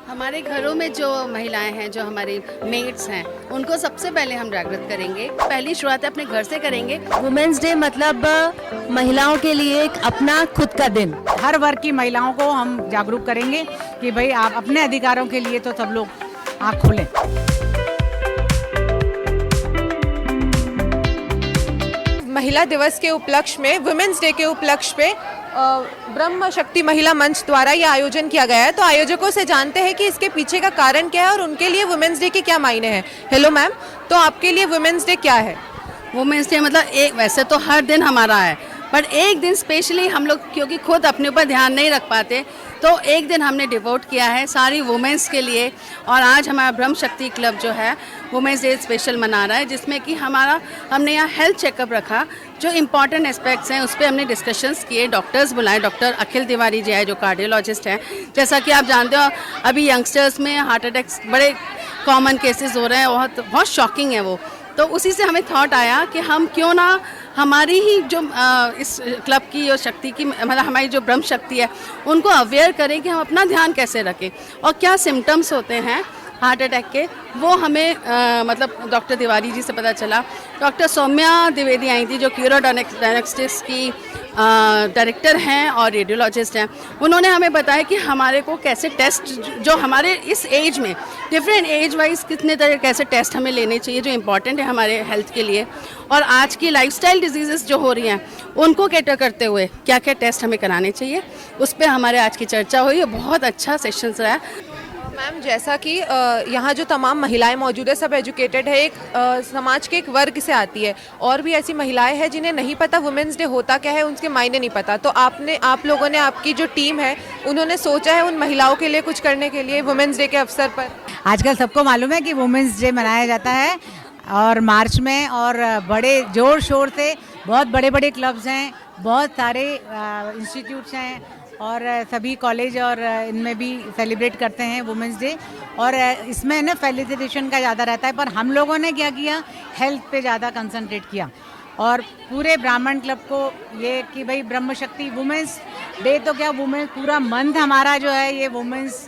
हमारे घरों में जो महिलाएं हैं, जो हमारी मेड्स हैं, उनको सबसे पहले हम जागृत करेंगे। पहली शुरुआत अपने घर से करेंगे। वुमेन्स डे मतलब महिलाओं के लिए एक अपना खुद का दिन। हर वर्ग की महिलाओं को हम जागरूक करेंगे कि भाई आप अपने अधिकारों के लिए तो सब लोग आँख खोलें। महिला दिवस के उपलक्ष्य में, वुमेन्स डे के उपलक्ष्य पे ब्रह्म शक्ति महिला मंच द्वारा ये आयोजन किया गया है। तो आयोजकों से जानते हैं कि इसके पीछे का कारण क्या है और उनके लिए वुमेन्स डे के क्या मायने हैं। हेलो मैम, तो आपके लिए वुमेन्स डे क्या है? वुमेन्स डे मतलब एक, वैसे तो हर दिन हमारा है, पर एक दिन स्पेशली हम लोग क्योंकि खुद अपने ऊपर ध्यान नहीं रख पाते, तो एक दिन हमने डिवोट किया है सारी वुमेन्स के लिए। और आज हमारा ब्रह्म शक्ति क्लब जो है वुमेन्स डे स्पेशल मना रहा है, जिसमें कि हमने यहाँ हेल्थ चेकअप रखा। जो इम्पॉर्टेंट एस्पेक्ट्स हैं उस पर हमने डिस्कशंस किए, डॉक्टर्स बुलाए। डॉक्टर अखिल तिवारी जी है जो कार्डियोलॉजिस्ट हैं। जैसा कि आप जानते हो अभी यंगस्टर्स में हार्ट अटैक्स बड़े कॉमन केसेस हो रहे हैं, बहुत शॉकिंग है वो। तो उसी से हमें थॉट आया कि हम क्यों ना हमारी ही जो इस क्लब की और शक्ति की मतलब हमारी जो ब्रह्म शक्ति है उनको अवेयर करें कि हम अपना ध्यान कैसे रखें और क्या सिम्टम्स होते हैं हार्ट अटैक के, वो हमें मतलब डॉक्टर तिवारी जी से पता चला। डॉक्टर सौम्या द्विवेदी आई थी जो क्यूरोडायग्नोस्टिक्स की डायरेक्टर हैं और रेडियोलॉजिस्ट हैं। उन्होंने हमें बताया कि हमारे को कैसे टेस्ट, जो हमारे इस एज में डिफरेंट एज वाइज कितने तरह कैसे टेस्ट हमें लेने चाहिए जो इम्पॉर्टेंट है हमारे हेल्थ के लिए, और आज की लाइफस्टाइल डिजीज़ेस जो हो रही हैं उनको कैटर करते हुए क्या क्या टेस्ट हमें कराने चाहिए, उस पर हमारे आज की चर्चा हुई। बहुत अच्छा सेशंस रहा। मैम, जैसा कि यहाँ जो तमाम महिलाएं मौजूद है सब एजुकेटेड है, एक समाज के एक वर्ग से आती है, और भी ऐसी महिलाएं हैं जिन्हें नहीं पता वुमेन्स डे होता क्या है, उनके मायने नहीं पता। तो आप लोगों ने, आपकी जो टीम है उन्होंने सोचा है उन महिलाओं के लिए कुछ करने के लिए वुमेन्स डे के अवसर पर। आजकल सबको मालूम है कि वुमेन्स डे मनाया जाता है और मार्च में, और बड़े जोर शोर से बहुत बड़े बड़े क्लब्स हैं, बहुत सारे इंस्टीट्यूट्स हैं और सभी कॉलेज और इनमें भी सेलिब्रेट करते हैं वुमेन्स डे। और इसमें ना फेलिसिटेशन का ज़्यादा रहता है, पर हम लोगों ने क्या किया, हेल्थ पे ज़्यादा कंसंट्रेट किया। और पूरे ब्राह्मण क्लब को ये कि भाई ब्रह्म शक्ति वुमेन्स डे तो क्या, वुमेन्स पूरा मंथ हमारा जो है ये वुमेन्स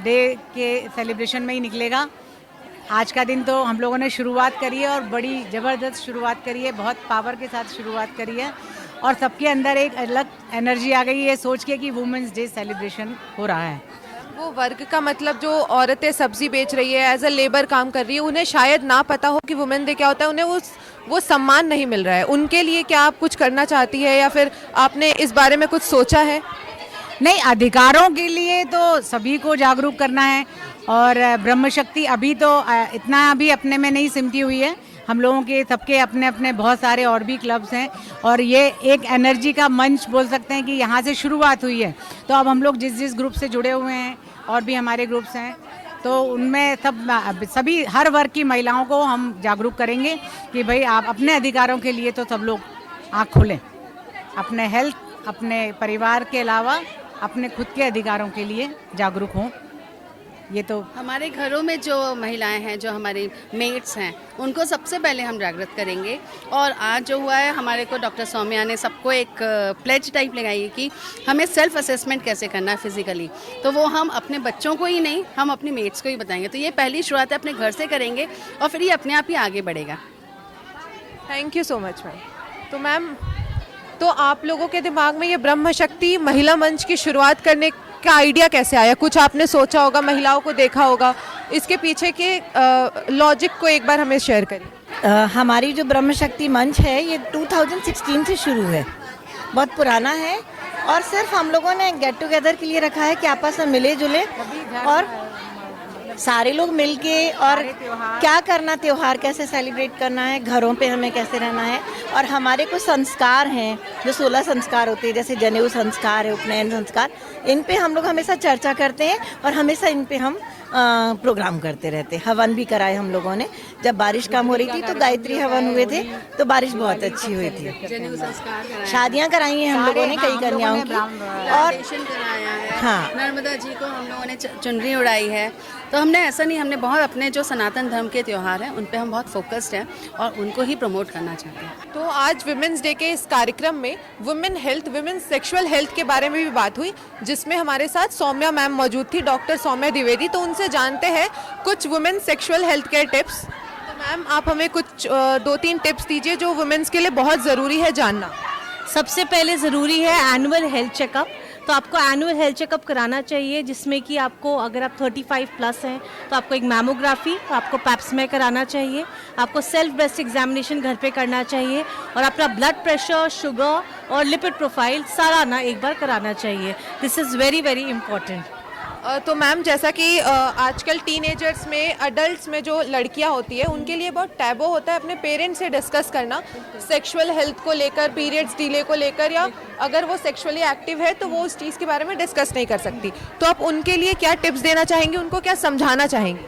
डे के सेलिब्रेशन में ही निकलेगा। आज का दिन तो हम लोगों ने शुरुआत करी है और बड़ी ज़बरदस्त शुरुआत करी है, बहुत पावर के साथ शुरुआत करी है और सबके अंदर एक अलग एनर्जी आ गई है सोच के कि वुमेन्स डे सेलिब्रेशन हो रहा है। वो वर्ग का मतलब जो औरतें सब्जी बेच रही है, एज अ लेबर काम कर रही है, उन्हें शायद ना पता हो कि वुमेन डे क्या होता है, उन्हें वो सम्मान नहीं मिल रहा है। उनके लिए क्या आप कुछ करना चाहती है या फिर आपने इस बारे में कुछ सोचा है? नहीं, अधिकारों के लिए तो सभी को जागरूक करना है और ब्रह्म शक्ति अभी तो इतना अभी अपने में नहीं सिमटी हुई है। हम लोगों के सबके अपने अपने बहुत सारे और भी क्लब्स हैं और ये एक एनर्जी का मंच बोल सकते हैं कि यहाँ से शुरुआत हुई है। तो अब हम लोग जिस ग्रुप से जुड़े हुए हैं और भी हमारे ग्रुप्स हैं, तो उनमें सभी हर वर्ग की महिलाओं को हम जागरूक करेंगे कि भाई आप अपने अधिकारों के लिए तो सब लोग आँख खोलें, अपने हेल्थ, अपने परिवार के अलावा अपने खुद के अधिकारों के लिए जागरूक हों। ये तो हमारे घरों में जो महिलाएं हैं, जो हमारी मेड्स हैं, उनको सबसे पहले हम जागृत करेंगे। और आज जो हुआ है, हमारे को डॉक्टर सौम्या ने सबको एक प्लेज टाइप लगाई है कि हमें सेल्फ असेसमेंट कैसे करना है फिजिकली। तो वो हम अपने बच्चों को ही नहीं, हम अपनी मेड्स को ही बताएंगे। तो ये पहली शुरुआत है, अपने घर से करेंगे और फिर ये अपने आप ही आगे बढ़ेगा। Thank you so much ma'am. तो मैम, तो आप लोगों के दिमाग में ये ब्रह्म शक्ति महिला मंच की शुरुआत करने का आइडिया कैसे आया? कुछ आपने सोचा होगा, महिलाओं को देखा होगा, इसके पीछे के लॉजिक को एक बार हमें शेयर करिए। हमारी जो ब्रह्म शक्ति मंच है ये 2016 से शुरू है, बहुत पुराना है और सिर्फ हम लोगों ने गेट टुगेदर के लिए रखा है कि आपस में मिले जुले और सारे लोग मिलके और क्या करना, त्योहार कैसे सेलिब्रेट करना है, घरों पे हमें कैसे रहना है। और हमारे कुछ संस्कार हैं जो 16 संस्कार होते हैं, जैसे जनेऊ संस्कार है, उपनयन संस्कार, इन पे हम लोग हमेशा चर्चा करते हैं और हमेशा इन पे हम प्रोग्राम करते रहते हैं। हवन भी कराए हम लोगों ने, जब बारिश कम हो रही थी तो गायत्री हवन हुए थे, तो बारिश बहुत अच्छी हुई थी। शादियाँ कराई हैं हम लोगों ने कई कन्याओं की और कराया है। हाँ, नर्मदा जी को हम लोगों ने चुनरी उड़ाई है। तो हमने ऐसा नहीं, हमने बहुत अपने जो सनातन धर्म के त्यौहार हैं उन पे हम बहुत फोकस्ड हैं और उनको ही प्रमोट करना चाहते हैं। तो आज वुमेन्स डे के इस कार्यक्रम में women health, women sexual health के बारे में भी बात हुई, जिसमें हमारे साथ सौम्या मैम मौजूद थी, डॉक्टर सौम्या द्विवेदी। तो उनसे जानते हैं कुछ women sexual health care tips. तो मैम आप हमें कुछ 2-3 टिप्स दीजिए जो वुमेन्स के लिए बहुत ज़रूरी है जानना। सबसे पहले ज़रूरी है एनुअल हेल्थ चेकअप। तो आपको एनुअल हेल्थ चेकअप कराना चाहिए, जिसमें कि आपको अगर आप 35 प्लस हैं तो आपको एक मैमोग्राफी, आपको पैप्समेयर कराना चाहिए, आपको सेल्फ ब्रेस्ट एग्जामिनेशन घर पे करना चाहिए, और अपना ब्लड प्रेशर, शुगर और लिपिड प्रोफाइल सारा ना एक बार कराना चाहिए। This is very very important. तो मैम जैसा कि आजकल टीनेजर्स में, अडल्ट्स में जो लड़कियां होती है उनके लिए बहुत टैबू होता है अपने पेरेंट्स से डिस्कस करना सेक्सुअल हेल्थ को लेकर, पीरियड्स डिले को लेकर, या अगर वो सेक्सुअली एक्टिव है तो वो उस चीज़ के बारे में डिस्कस नहीं कर सकती। तो आप उनके लिए क्या टिप्स देना चाहेंगे, उनको क्या समझाना चाहेंगे?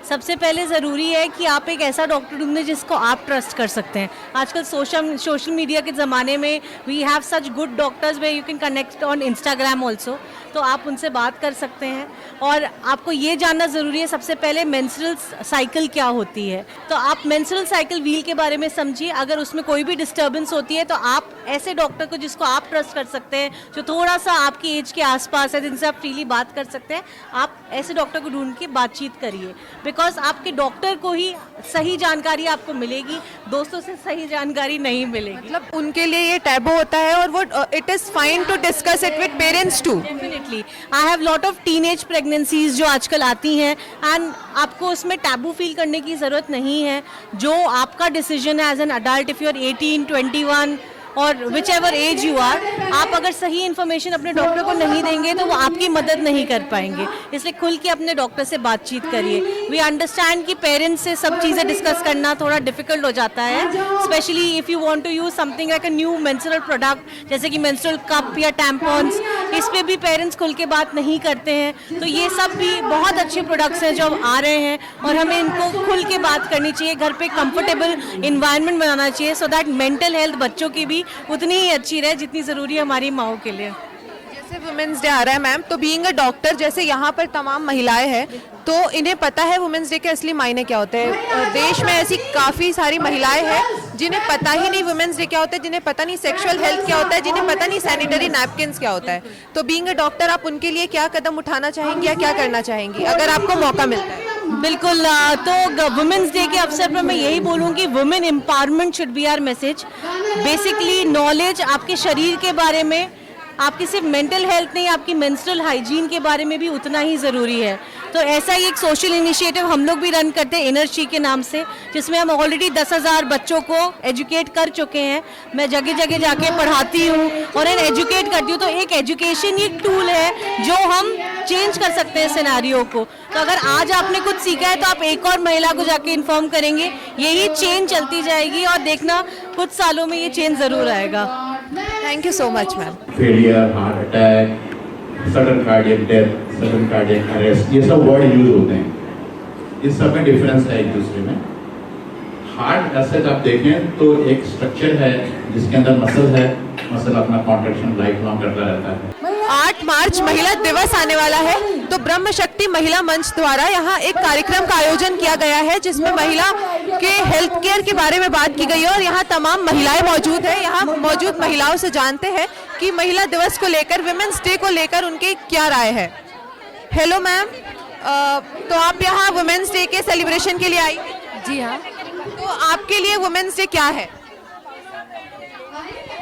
सबसे पहले ज़रूरी है कि आप एक ऐसा डॉक्टर ढूंढें जिसको आप ट्रस्ट कर सकते हैं। आजकल सोशल मीडिया के ज़माने में we have such good doctors way you can connect on Instagram also, तो आप उनसे बात कर सकते हैं। और आपको ये जानना ज़रूरी है सबसे पहले मेंस्ट्रुअल साइकिल क्या होती है। तो आप मेंस्ट्रुअल साइकिल व्हील के बारे में समझिए। अगर उसमें कोई भी डिस्टर्बेंस होती है तो आप ऐसे डॉक्टर को जिसको आप ट्रस्ट कर सकते हैं, जो थोड़ा सा आपकी एज के आसपास है, जिनसे आप फ्रीली बात कर सकते हैं, आप ऐसे डॉक्टर को ढूंढ के बातचीत करिए। बिकॉज आपके डॉक्टर को ही सही जानकारी आपको मिलेगी, दोस्तों से सही जानकारी नहीं मिलेगी। मतलब उनके लिए ये टैबू होता है और वो it is fine to discuss it with parents too. Definitely I have lot of teenage pregnancies जो आजकल आती हैं, एंड आपको उसमें टैबू फील करने की ज़रूरत नहीं है। जो आपका डिसीजन है as an adult, if you are 18, 21 और whichever age you are, आप अगर सही इन्फॉर्मेशन अपने डॉक्टर को नहीं देंगे तो वो आपकी मदद नहीं कर पाएंगे। इसलिए खुल के अपने डॉक्टर से बातचीत करिए। वी अंडरस्टैंड कि पेरेंट्स से सब चीज़ें डिस्कस करना थोड़ा डिफिकल्ट हो जाता है, specially if you want to use something like a new menstrual product जैसे कि मेंस्ट्रुअल कप या टैम्पॉन्स। इस पर भी पेरेंट्स खुल के बात नहीं करते हैं। तो ये सब भी बहुत अच्छे प्रोडक्ट्स हैं जो अब आ रहे हैं, और हमें इनको खुल के बात करनी चाहिए। घर पे कंफर्टेबल इन्वायरमेंट बनाना चाहिए, सो दैट मेंटल हेल्थ बच्चों की भी उतनी ही अच्छी रहे जितनी ज़रूरी है हमारी माओ के लिए। जैसे वुमेन्स डे आ रहा है मैम, तो बीइंग अ डॉक्टर, जैसे यहाँ पर तमाम महिलाएं हैं, तो इन्हें पता है वुमेन्स डे के असली मायने क्या होते हैं। देश में ऐसी काफ़ी सारी महिलाएं हैं जिन्हें पता ही नहीं वुमेन्स डे क्या होता है, जिन्हें पता नहीं सेक्सुअल हेल्थ क्या होता है, जिन्हें पता नहीं सैनिटरी नैपकिन्स क्या होता है। तो बीइंग अ डॉक्टर आप उनके लिए क्या कदम उठाना चाहेंगी या क्या करना चाहेंगी अगर आपको मौका मिलता है? बिल्कुल। तो वुमेन्स डे के अवसर पर मैं यही बोलूँगी, women empowerment should be our message. Basically knowledge आपके शरीर के बारे में, आपकी सिर्फ मेंटल हेल्थ नहीं, आपकी मेंस्ट्रुअल हाइजीन के बारे में भी उतना ही ज़रूरी है। तो ऐसा ही एक सोशल इनिशिएटिव हम लोग भी रन करते हैं एनर्जी के नाम से, जिसमें हम ऑलरेडी 10,000 बच्चों को एजुकेट कर चुके हैं। मैं जगह जगह जाके पढ़ाती हूँ और इन्हें एजुकेट करती हूँ। तो एक एजुकेशन एक टूल है जो हम चेंज कर सकते हैं सिनेरियो को। तो अगर आज आपने कुछ सीखा है तो आप एक और महिला को जाके इन्फॉर्म करेंगे, यही चेंज चलती जाएगी और देखना कुछ सालों में ये चेंज ज़रूर आएगा। Thank you so much ma'am. Failure, heart attack, sudden cardiac death, sudden cardiac arrest, ये सब वर्ड यूज होते हैं। इस सब में डिफरेंस है एक दूसरे में। हार्ट ऐसे आप देखें तो एक स्ट्रक्चर है जिसके अंदर मसल है, मसल अपना कॉन्ट्रैक्शन लाइफ लॉन्ग करता रहता है। 8 मार्च महिला दिवस आने वाला है, तो ब्रह्म शक्ति महिला मंच द्वारा यहाँ एक कार्यक्रम का आयोजन किया गया है जिसमें महिला के हेल्थ केयर के बारे में बात की गई है, और यहाँ तमाम महिलाएं मौजूद हैं। यहाँ मौजूद महिलाओं से जानते हैं कि महिला दिवस को लेकर, विमेंस डे को लेकर उनकी क्या राय है। हेलो मैम, तो आप यहाँ वुमेन्स डे के सेलिब्रेशन के लिए आई? जी हाँ। तो आपके लिए वुमेन्स डे क्या है?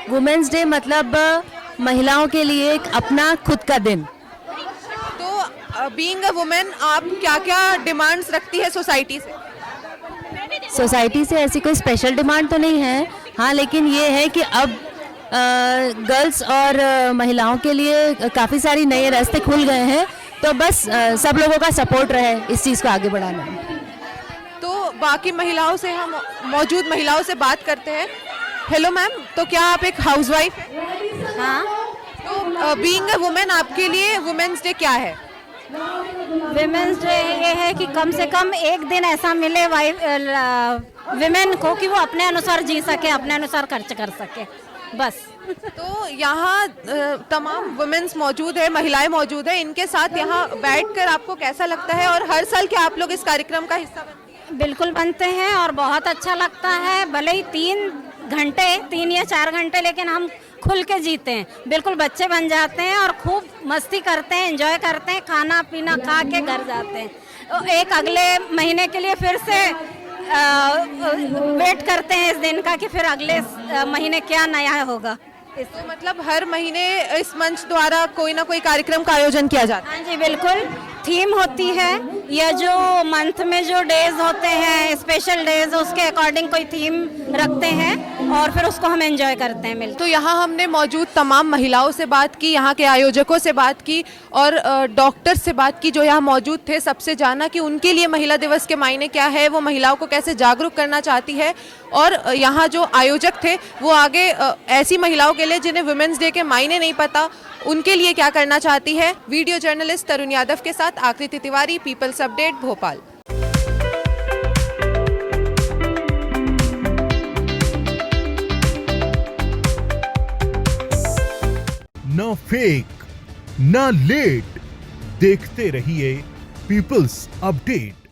वुमेन्स डे मतलब महिलाओं के लिए एक अपना खुद का दिन। तो बीइंग अ वुमेन आप क्या क्या डिमांड्स रखती है सोसाइटी से? सोसाइटी से ऐसी कोई स्पेशल डिमांड तो नहीं है, हाँ, लेकिन ये है कि अब गर्ल्स और महिलाओं के लिए काफ़ी सारी नए रास्ते खुल गए हैं। तो बस सब लोगों का सपोर्ट रहे इस चीज़ को आगे बढ़ाने में। तो बाकी महिलाओं से, हम मौजूद महिलाओं से बात करते हैं। हेलो मैम, तो क्या आप एक हाउसवाइफ हैं? हाँ। तो बीइंग अ वुमेन आपके लिए वुमेन्स डे क्या है? विमेंस डे ये है कि कम से कम एक दिन ऐसा मिले विमेन को कि वो अपने अनुसार जी सके, अपने अनुसार खर्च कर सके, बस। तो यहाँ तमाम वुमेन्स मौजूद है, महिलाएं मौजूद है, इनके साथ यहाँ बैठकर आपको कैसा लगता है? और हर साल क्या आप लोग इस कार्यक्रम का हिस्सा बनते हैं? बिल्कुल बनते हैं और बहुत अच्छा लगता है। भले ही 3 घंटे, 3 या 4 घंटे, लेकिन हम खुल के जीते हैं, बिल्कुल बच्चे बन जाते हैं और खूब मस्ती करते हैं, एंजॉय करते हैं, खाना पीना खा के घर जाते हैं। तो एक अगले महीने के लिए फिर से वेट करते हैं इस दिन का कि फिर अगले महीने क्या नया होगा। तो मतलब हर महीने इस मंच द्वारा कोई ना कोई कार्यक्रम का आयोजन किया जाता है। हाँ जी बिल्कुल, थीम होती है या जो मंथ में जो डेज होते हैं स्पेशल डेज, उसके अकॉर्डिंग कोई थीम रखते हैं और फिर उसको हम एंजॉय करते हैं मिलकर। तो यहाँ हमने मौजूद तमाम महिलाओं से बात की, यहाँ के आयोजकों से बात की और डॉक्टर से बात की जो यहाँ मौजूद थे। सबसे जाना कि उनके लिए महिला दिवस के मायने क्या है, वो महिलाओं को कैसे जागरूक करना चाहती है और यहाँ जो आयोजक थे वो आगे ऐसी महिलाओं के लिए जिन्हें वुमेन्स डे के मायने नहीं पता, उनके लिए क्या करना चाहती है। वीडियो जर्नलिस्ट तरुण यादव के साथ आकृति तिवारी, पीपल्स अपडेट, भोपाल। न फेक न लेट, देखते रहिए पीपल्स अपडेट।